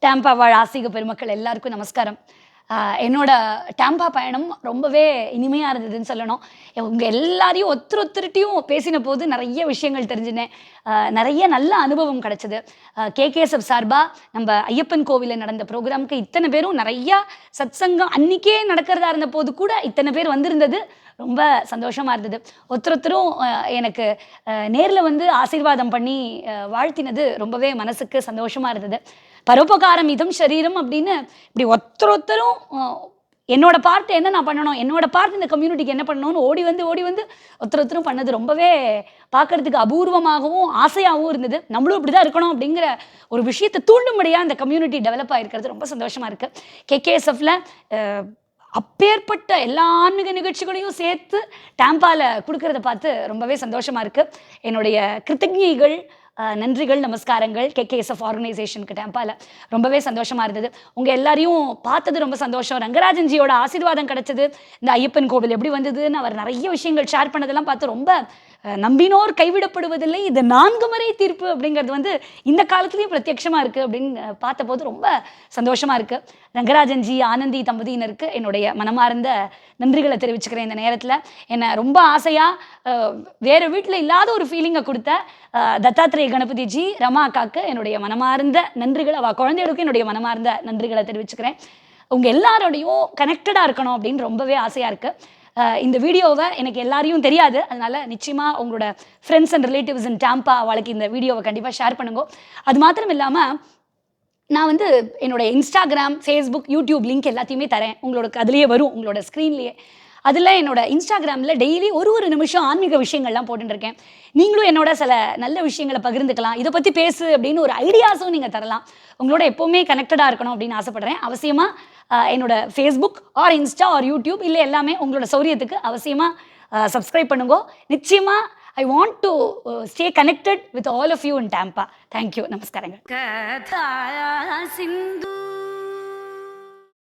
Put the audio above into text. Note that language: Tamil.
டாம்பா வாழ் ஆசிக பெருமக்கள் எல்லாருக்கும் நமஸ்காரம். என்னோட டாம்பா பயணம் ரொம்பவே இனிமையாக இருந்ததுன்னு சொல்லணும். உங்கள் எல்லாரையும் ஒருத்தர்கிட்டையும் பேசின போது நிறைய விஷயங்கள் தெரிஞ்சுனேன். நிறைய நல்ல அனுபவம் கிடச்சிது. கேகேஎஸ்எஃப் சார்பாக நம்ம ஐயப்பன் கோவிலில் நடந்த ப்ரோக்ராமுக்கு இத்தனை பேரும் நிறையா சத்சங்கம் அன்றைக்கே நடக்கிறதா இருந்த போது கூட இத்தனை பேர் வந்திருந்தது ரொம்ப சந்தோஷமாக இருந்தது. ஒருத்தரும் எனக்கு நேரில் வந்து ஆசீர்வாதம் பண்ணி வாழ்த்தினது ரொம்பவே மனசுக்கு சந்தோஷமாக இருந்தது. பரோபகாரம் இதம் சரீரம் அப்படின்னு இப்படி ஒருத்தரும் என்னோட பார்ட் என்ன நான் பண்ணணும், என்னோட பார்ட் இந்த கம்யூனிட்டிக்கு என்ன பண்ணணும்னு ஓடி வந்து ஒருத்தரும் பண்ணது ரொம்பவே பார்க்கறதுக்கு அபூர்வமாகவும் ஆசையாகவும் இருந்தது. நம்மளும் இப்படி தான் இருக்கணும் அப்படிங்கிற ஒரு விஷயத்தை தூண்டும்படியாக இந்த கம்யூனிட்டி டெவலப் ஆகிருக்கிறது ரொம்ப சந்தோஷமாக இருக்குது. கேகேஎஸ்எஃப்ல அப்பேற்பட்ட எல்லா ஆன்மீக நிகழ்ச்சிகளையும் சேர்த்து டாம்பாவில் கொடுக்கறத பார்த்து ரொம்பவே சந்தோஷமாக இருக்குது. என்னுடைய கிருத்தஜ்ஞைகள், நன்றிகள், நமஸ்காரங்கள் கேகேஎஸ்எஃப் ஆர்கனைசேஷனுக்கு டாம்பாவில் ரொம்பவே சந்தோஷமாக இருந்தது. உங்கள் எல்லாரையும் பார்த்தது ரொம்ப சந்தோஷம். ரங்கராஜன்ஜியோட ஆசீர்வாதம் கிடச்சிது. இந்த ஐயப்பன் கோவில் எப்படி வந்ததுன்னு அவர் நிறைய விஷயங்கள் ஷேர் பண்ணதெல்லாம் பார்த்து ரொம்ப நம்பினோர் கைவிடப்படுவதில்லை, இது 4 முறை தீர்ப்பு அப்படிங்கிறது வந்து இந்த காலத்துலேயும் பிரத்யட்சமாக இருக்குது அப்படின்னு பார்த்தபோது ரொம்ப சந்தோஷமாக இருக்குது. ரங்கராஜன்ஜி, ஆனந்தி தம்பதியினருக்கு என்னுடைய மனமார்ந்த நன்றிகளை தெரிவிச்சுக்கிறேன். இந்த நேரத்தில் என்னை ரொம்ப ஆசையாக வேறு வீட்டில் இல்லாத ஒரு ஃபீலிங்கை கொடுத்த தத்தாத்ரேய கணபதிஜி, ரமா அக்காவுக்கு என்னுடைய மனமார்ந்த நன்றிகள், அவள் குழந்தைகளுக்கும் என்னுடைய மனமார்ந்த நன்றிகளை தெரிவிச்சுக்கிறேன். உங்கள் எல்லாரோடையும் கனெக்டடாக இருக்கணும் அப்படின்னு ரொம்பவே ஆசையாக இருக்குது. இந்த வீடியோவை எனக்கு எல்லாரையும் தெரியாது, அதனால் நிச்சயமாக உங்களோட ஃப்ரெண்ட்ஸ் அண்ட் ரிலேட்டிவ்ஸ் இன் டாம்பா அவளுக்கு இந்த வீடியோவை கண்டிப்பாக ஷேர் பண்ணுங்க. அது மாத்திரம் இல்லாமல் நான் வந்து என்னோட இன்ஸ்டாகிராம், ஃபேஸ்புக், யூடியூப் லிங்க் எல்லாத்தையுமே தரேன். உங்களுக்கு அதுலேயே வரும், உங்களோட ஸ்க்ரீன்லேயே. அதில் என்னோட இன்ஸ்டாகிராமில் டெய்லி ஒரு நிமிஷம் ஆன்மீக விஷயங்கள்லாம் போட்டுருக்கேன். நீங்களும் என்னோட சில நல்ல விஷயங்களை பகிர்ந்துக்கலாம், இதை பற்றி பேசு அப்படின்னு ஒரு ஐடியாஸும் நீங்கள் தரலாம். உங்களோட எப்போவுமே கனெக்டடாக இருக்கணும் அப்படின்னு ஆசைப்பட்றேன். அவசியமாக என்னோட Facebook or Insta or YouTube இல்லை எல்லாமே உங்களோட சௌரியத்துக்கு அவசியமாக சப்ஸ்கிரைப் பண்ணுங்க. நிச்சயமாக I want to stay connected with all of you in Tampa. Thank you. Namaskarangal.